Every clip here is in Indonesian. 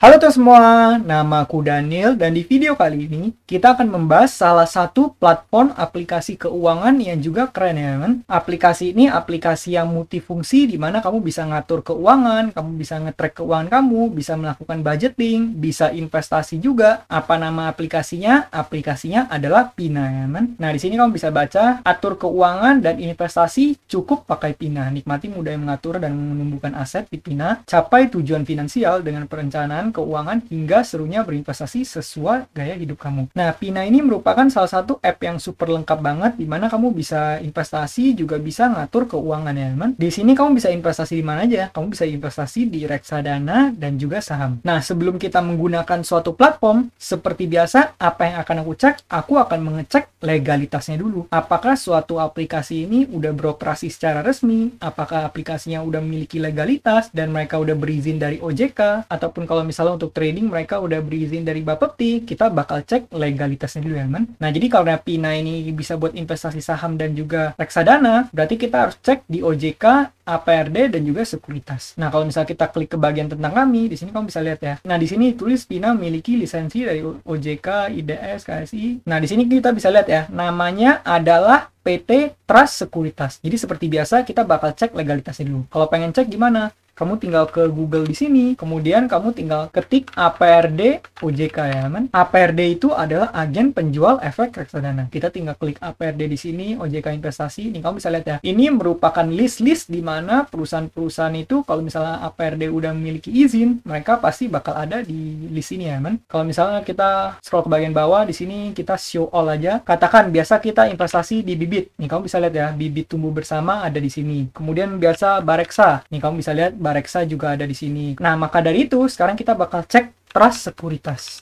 Halo teman semua, nama aku Daniel dan di video kali ini kita akan membahas salah satu platform aplikasi keuangan yang juga keren ya teman. Aplikasi ini aplikasi yang multifungsi di mana kamu bisa ngatur keuangan, kamu bisa nge-track keuangan kamu, bisa melakukan budgeting, bisa investasi juga. Apa nama aplikasinya? Aplikasinya adalah Pina ya teman. Nah di sini kamu bisa baca atur keuangan dan investasi cukup pakai Pina. Nikmati mudah mengatur dan menumbuhkan aset di Pina. Capai tujuan finansial dengan perencanaan keuangan hingga serunya berinvestasi sesuai gaya hidup kamu. Nah, Pina ini merupakan salah satu app yang super lengkap banget di mana kamu bisa investasi juga bisa ngatur keuangan ya, teman. Di sini kamu bisa investasi di mana aja. Kamu bisa investasi di reksadana dan juga saham. Nah, sebelum kita menggunakan suatu platform, seperti biasa, apa yang akan aku cek? Aku akan mengecek legalitasnya dulu. Apakah suatu aplikasi ini udah beroperasi secara resmi? Apakah aplikasinya udah memiliki legalitas dan mereka udah berizin dari OJK? Ataupun kalau misalnya untuk trading mereka udah berizin dari Bapepti, kita bakal cek legalitasnya dulu ya teman. Nah jadi karena Pina ini bisa buat investasi saham dan juga reksadana, berarti kita harus cek di OJK, APRD dan juga sekuritas. Nah kalau misalnya kita klik ke bagian tentang kami, di sini kamu bisa lihat ya. Nah di sini tulis Pina memiliki lisensi dari OJK, IDS, KSI. Nah di sini kita bisa lihat ya, namanya adalah PT Trust Sekuritas. Jadi seperti biasa kita bakal cek legalitasnya dulu. Kalau pengen cek gimana? Kamu tinggal ke Google di sini, kemudian kamu tinggal ketik APRD OJK ya, teman. APRD itu adalah agen penjual efek reksadana. Kita tinggal klik APRD di sini, OJK investasi. Ini kamu bisa lihat ya. Ini merupakan list-list di mana perusahaan-perusahaan itu kalau misalnya APRD udah memiliki izin, mereka pasti bakal ada di list ini ya, teman. Kalau misalnya kita scroll ke bagian bawah di sini kita show all aja. Katakan biasa kita investasi di Bibit. Nih kamu bisa lihat ya, Bibit tumbuh bersama ada di sini. Kemudian biasa Bareksa. Nih kamu bisa lihat Bareksa juga ada di sini. Nah, maka dari itu sekarang kita bakal cek Trust Sekuritas.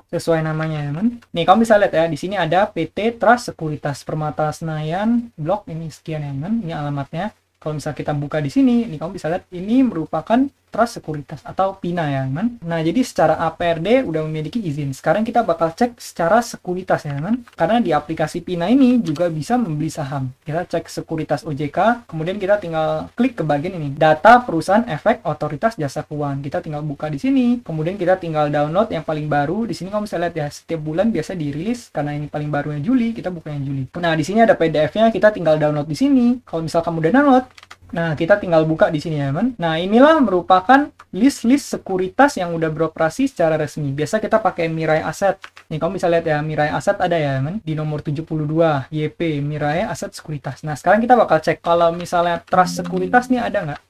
Sesuai namanya, teman. Nih, kamu bisa lihat ya, di sini ada PT Trust Sekuritas Permata Senayan Blok ini sekian ya, teman. Ini alamatnya. Kalau misalnya kita buka di sini, nih kamu bisa lihat ini merupakan Trust Sekuritas atau Pina ya teman. Nah jadi secara APRD udah memiliki izin. Sekarang kita bakal cek secara sekuritas ya teman. Karena di aplikasi Pina ini juga bisa membeli saham. Kita cek sekuritas OJK, kemudian kita tinggal klik ke bagian ini. Data perusahaan efek otoritas jasa keuangan. Kita tinggal buka di sini. Kemudian kita tinggal download yang paling baru. Di sini kamu bisa lihat ya, setiap bulan biasa dirilis. Karena ini paling barunya Juli, kita buka yang Juli. Nah di sini ada PDF-nya, kita tinggal download di sini. Kalau misal kamu udah download, nah, kita tinggal buka di sini ya, teman. Nah, inilah merupakan list-list sekuritas yang udah beroperasi secara resmi. Biasa kita pakai Mirai Asset. Nih, kamu bisa lihat ya, Mirai Asset ada ya, teman. Di nomor 72, YP, Mirai Asset Sekuritas. Nah, sekarang kita bakal cek kalau misalnya Trust Sekuritas nih ada nggak?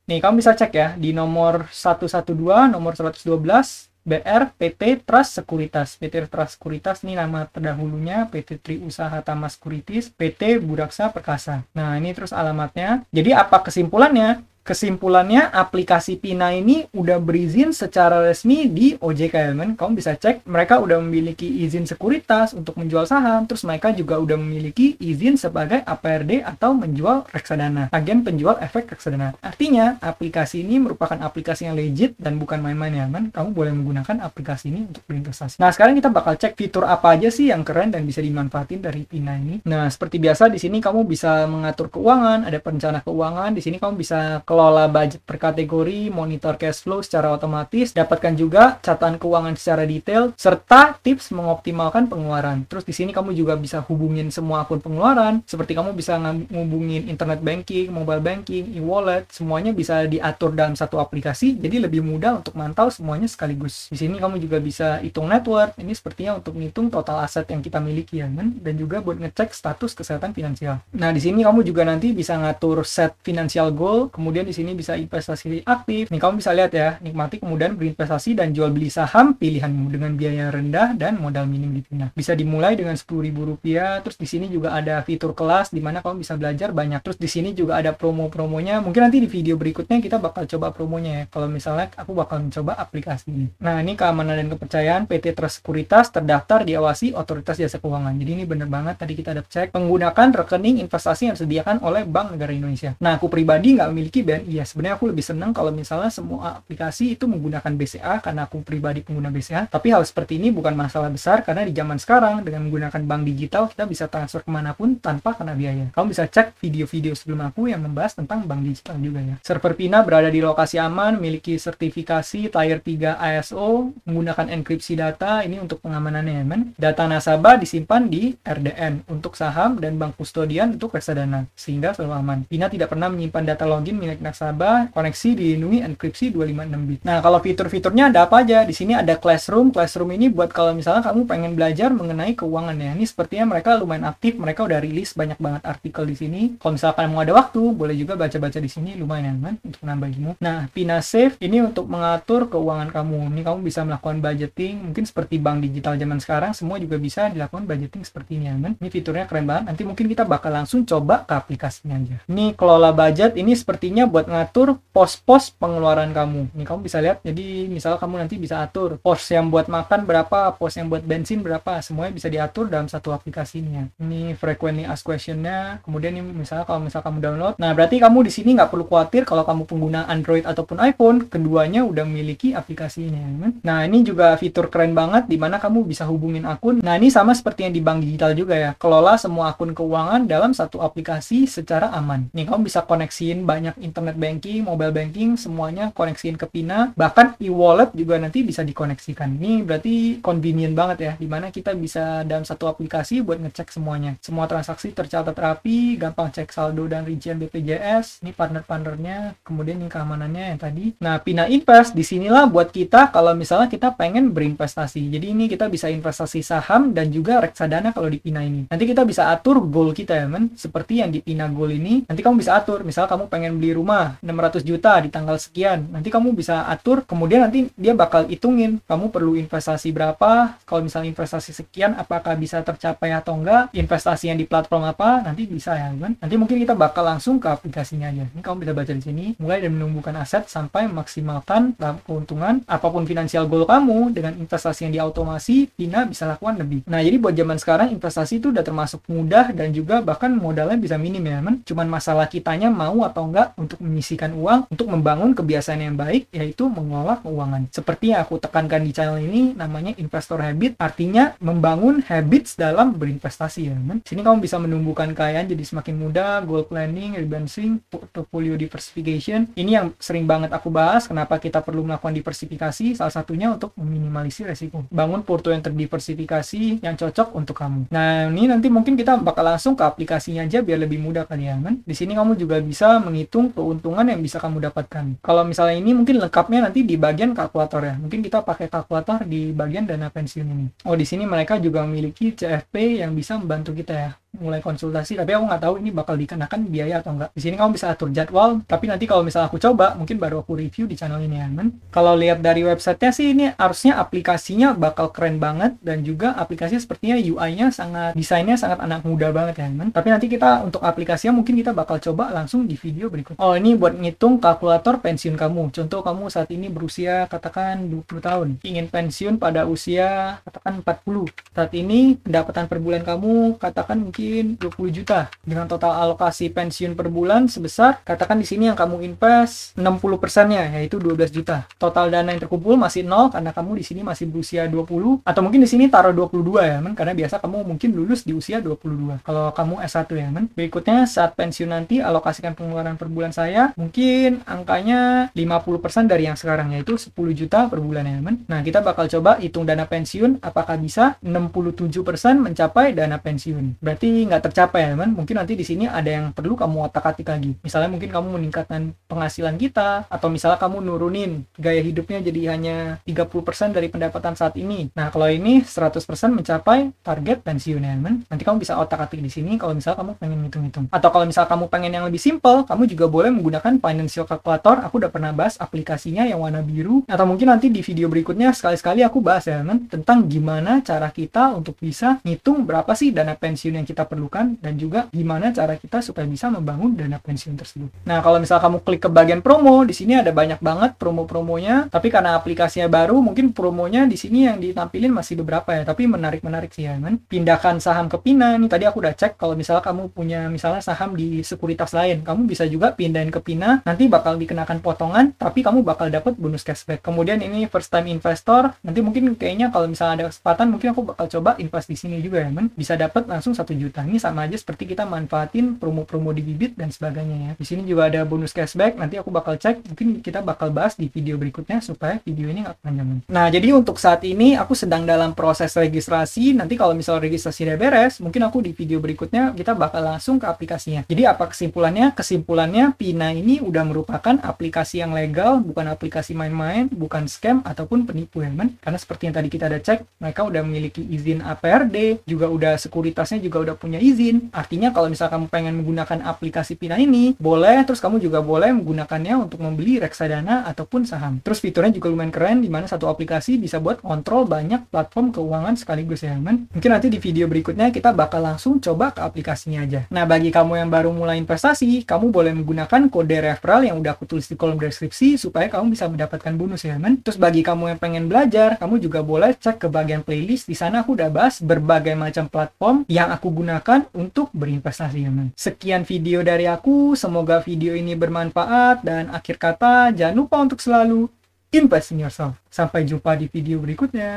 Nih, kamu bisa cek ya, di nomor 112, nomor 112, BR PT Trust Sekuritas. PT Trust Sekuritas ini nama terdahulunya PT Tri Usaha Tama Sekuritis, PT Buraksa Perkasa. Nah, ini terus alamatnya. Jadi apa kesimpulannya? Kesimpulannya aplikasi Pina ini udah berizin secara resmi di OJK ya teman. Kamu bisa cek mereka udah memiliki izin sekuritas untuk menjual saham, terus mereka juga udah memiliki izin sebagai APRD atau menjual reksadana, agen penjual efek reksadana. Artinya aplikasi ini merupakan aplikasi yang legit dan bukan main-main ya teman. Kamu boleh menggunakan aplikasi ini untuk berinvestasi. Nah sekarang kita bakal cek fitur apa aja sih yang keren dan bisa dimanfaatin dari Pina ini. Nah seperti biasa di sini kamu bisa mengatur keuangan, ada perencana keuangan. Di sini kamu bisa kelola budget per kategori, monitor cash flow secara otomatis, dapatkan juga catatan keuangan secara detail, serta tips mengoptimalkan pengeluaran. Terus di sini kamu juga bisa hubungin semua akun pengeluaran, seperti kamu bisa ngubungin internet banking, mobile banking, e-wallet, semuanya bisa diatur dalam satu aplikasi, jadi lebih mudah untuk mantau semuanya sekaligus. Di sini kamu juga bisa hitung net worth, ini sepertinya untuk menghitung total aset yang kita miliki ya, kan? Dan juga buat ngecek status kesehatan finansial. Nah, di sini kamu juga nanti bisa ngatur set financial goal, kemudian di sini bisa investasi aktif. Nih kamu bisa lihat ya, nikmati kemudian berinvestasi dan jual beli saham pilihanmu dengan biaya rendah dan modal minim di Pina. Bisa dimulai dengan Rp10.000. Terus di sini juga ada fitur kelas di mana kamu bisa belajar banyak. Terus di sini juga ada promo-promonya. Mungkin nanti di video berikutnya kita bakal coba promonya ya. Kalau misalnya aku bakal mencoba aplikasi ini. Nah, ini keamanan dan kepercayaan PT Trust Sekuritas terdaftar diawasi Otoritas Jasa Keuangan. Jadi ini bener banget tadi kita ada cek menggunakan rekening investasi yang disediakan oleh Bank Negara Indonesia. Nah, aku pribadi nggak memiliki BNI ya. Sebenarnya aku lebih senang kalau misalnya semua aplikasi itu menggunakan BCA karena aku pribadi pengguna BCA. Tapi hal seperti ini bukan masalah besar karena di zaman sekarang dengan menggunakan bank digital kita bisa transfer kemanapun tanpa kena biaya. Kamu bisa cek video-video sebelum aku yang membahas tentang bank digital juga ya. Server Pina berada di lokasi aman, memiliki sertifikasi Tier 3 ISO, menggunakan enkripsi data ini untuk pengamanannya ya men. Data nasabah disimpan di RDN untuk saham dan bank kustodian untuk reksadana sehingga selalu aman. Pina tidak pernah menyimpan data login milik nasabah, koneksi dilindungi enkripsi 256 bit. Nah, kalau fitur-fiturnya ada apa aja? Di sini ada Classroom. Classroom ini buat kalau misalnya kamu pengen belajar mengenai keuangan ya. Ini sepertinya mereka lumayan aktif, mereka udah rilis banyak banget artikel di sini. Kalau misalkan mau ada waktu, boleh juga baca-baca di sini, lumayan kan untuk nambah ilmu. Nah, Pina Save ini untuk mengatur keuangan kamu. Ini kamu bisa melakukan budgeting, mungkin seperti bank digital zaman sekarang, semua juga bisa dilakukan budgeting seperti ini kan. Ini fiturnya keren banget. Nanti mungkin kita bakal langsung coba ke aplikasinya aja. Ini kelola budget, ini sepertinya buat ngatur pos-pos pengeluaran kamu. Ini kamu bisa lihat, jadi misal kamu nanti bisa atur pos yang buat makan berapa, pos yang buat bensin berapa, semuanya bisa diatur dalam satu aplikasinya. Ini frequently asked question-nya, kemudian ini misalnya kalau kamu download, nah berarti kamu di sini nggak perlu khawatir kalau kamu pengguna Android ataupun iPhone, keduanya udah memiliki aplikasinya. Nah ini juga fitur keren banget, dimana kamu bisa hubungin akun. Nah ini sama seperti yang di bank digital juga ya, kelola semua akun keuangan dalam satu aplikasi secara aman. Nih kamu bisa koneksiin banyak internet banking, mobile banking, semuanya koneksiin ke Pina, bahkan e-wallet juga nanti bisa dikoneksikan. Ini berarti convenient banget ya, dimana kita bisa dalam satu aplikasi buat ngecek semuanya. Semua transaksi tercatat rapi, gampang cek saldo dan rincian BPJS. Ini partner-partnernya, kemudian ini keamanannya yang tadi. Nah, Pina Invest disinilah buat kita kalau misalnya kita pengen berinvestasi. Jadi ini kita bisa investasi saham dan juga reksadana kalau di Pina ini. Nanti kita bisa atur goal kita ya men, seperti yang di Pina Goal ini. Nanti kamu bisa atur, misal kamu pengen beli rumah 600 juta di tanggal sekian. Nanti kamu bisa atur, kemudian nanti dia bakal hitungin kamu perlu investasi berapa, kalau misalnya investasi sekian apakah bisa tercapai atau enggak, investasi yang di platform apa, nanti bisa ya kan. Nanti mungkin kita bakal langsung ke aplikasinya aja. Ini kamu bisa baca di sini, mulai dari menumbuhkan aset sampai maksimalkan keuntungan apapun finansial goal kamu dengan investasi yang diautomasi, Pina bisa lakukan lebih. Nah, jadi buat zaman sekarang investasi itu udah termasuk mudah dan juga bahkan modalnya bisa minim ya kan. Cuman masalah kitanya mau atau enggak untuk menyisihkan uang untuk membangun kebiasaan yang baik, yaitu mengelola keuangan. Seperti yang aku tekankan di channel ini, namanya investor habit, artinya membangun habits dalam berinvestasi ya kan. Sini kamu bisa menumbuhkan kekayaan jadi semakin mudah, goal planning, rebalancing, portfolio diversification. Ini yang sering banget aku bahas, kenapa kita perlu melakukan diversifikasi, salah satunya untuk meminimalisir resiko. Bangun porto yang terdiversifikasi yang cocok untuk kamu. Nah, ini nanti mungkin kita bakal langsung ke aplikasinya aja biar lebih mudah kali ya kan. Di sini kamu juga bisa menghitung keuntungan yang bisa kamu dapatkan. Kalau misalnya ini mungkin lengkapnya nanti di bagian kalkulator ya. Mungkin kita pakai kalkulator di bagian dana pensiun ini. Oh, di sini mereka juga memiliki CFP yang bisa membantu kita ya mulai konsultasi, tapi aku nggak tahu ini bakal dikenakan biaya atau enggak. Di sini kamu bisa atur jadwal, tapi nanti kalau misalnya aku coba, mungkin baru aku review di channel ini ya kan. Kalau lihat dari websitenya sih ini harusnya aplikasinya bakal keren banget dan juga aplikasinya sepertinya UI-nya sangat, desainnya sangat anak muda banget ya kan. Tapi nanti kita untuk aplikasinya mungkin kita bakal coba langsung di video berikut. Oh, ini buat ngitung kalkulator pensiun kamu. Contoh kamu saat ini berusia katakan 20 tahun, ingin pensiun pada usia katakan 40. Saat ini pendapatan per bulan kamu katakan mungkin 20 juta dengan total alokasi pensiun per bulan sebesar, katakan di sini yang kamu invest 60%-nya yaitu 12 juta. Total dana yang terkumpul masih 0 karena kamu di sini masih berusia 20, atau mungkin di sini taruh 22 ya men, karena biasa kamu mungkin lulus di usia 22 kalau kamu S1 ya men. Berikutnya saat pensiun nanti alokasikan pengeluaran per bulan saya, mungkin angkanya 50% dari yang sekarang yaitu 10 juta per bulan ya men. Nah, kita bakal coba hitung dana pensiun apakah bisa 67% mencapai dana pensiun. Berarti nggak tercapai ya kan. Mungkin nanti di sini ada yang perlu kamu otak-atik lagi. Misalnya mungkin kamu meningkatkan penghasilan kita, atau misalnya kamu nurunin gaya hidupnya jadi hanya 30% dari pendapatan saat ini. Nah, kalau ini 100% mencapai target pensiun ya kan. Nanti kamu bisa otak-atik di sini kalau misalnya kamu pengen hitung-hitung. Atau kalau misalnya kamu pengen yang lebih simple, kamu juga boleh menggunakan financial calculator. Aku udah pernah bahas aplikasinya yang warna biru. Atau mungkin nanti di video berikutnya sekali-sekali aku bahas ya kan, tentang gimana cara kita untuk bisa ngitung berapa sih dana pensiun yang kita perlukan dan juga gimana cara kita supaya bisa membangun dana pensiun tersebut. Nah, kalau misalnya kamu klik ke bagian promo, di sini ada banyak banget promo-promonya, tapi karena aplikasinya baru, mungkin promonya di sini yang ditampilin masih beberapa ya, tapi menarik-menarik sih ya kan. Pindahkan saham ke Pina, nih tadi aku udah cek kalau misalnya kamu punya misalnya saham di sekuritas lain, kamu bisa juga pindah pindahin ke Pina, nanti bakal dikenakan potongan, tapi kamu bakal dapat bonus cashback. Kemudian ini first time investor, nanti mungkin kayaknya kalau misalnya ada kesempatan, mungkin aku bakal coba invest di sini juga ya, men. Bisa dapat langsung 1 juta. Ini sama aja seperti kita manfaatin promo-promo di Bibit dan sebagainya ya. Di sini juga ada bonus cashback, nanti aku bakal cek, mungkin kita bakal bahas di video berikutnya supaya video ini nggak panjang. Nah, jadi untuk saat ini aku sedang dalam proses registrasi. Nanti kalau misalnya registrasi udah beres, mungkin aku di video berikutnya kita bakal langsung ke aplikasinya. Jadi apa kesimpulannya? Kesimpulannya Pina ini udah merupakan aplikasi yang legal, bukan aplikasi main-main, bukan scam ataupun penipu ya, men. Karena seperti yang tadi kita ada cek, mereka udah memiliki izin APRD, juga udah sekuritasnya juga udah punya izin. Artinya kalau misalnya kamu pengen menggunakan aplikasi Pina ini, boleh, terus kamu juga boleh menggunakannya untuk membeli reksadana ataupun saham. Terus fiturnya juga lumayan keren, dimana satu aplikasi bisa buat kontrol banyak platform keuangan sekaligus ya, men. Mungkin nanti di video berikutnya kita bakal langsung coba ke aplikasinya aja. Nah, bagi kamu yang baru mulai investasi, kamu boleh menggunakan kode referral yang udah aku tulis di kolom deskripsi supaya kamu bisa mendapatkan bonus ya, men. Terus bagi kamu yang pengen belajar, kamu juga boleh cek ke bagian playlist. Di sana aku udah bahas berbagai macam platform yang aku gunakan untuk berinvestasi ya, men. Sekian video dari aku, semoga video ini bermanfaat, dan akhir kata jangan lupa untuk selalu invest in yourself. Sampai jumpa di video berikutnya.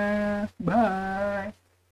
Bye.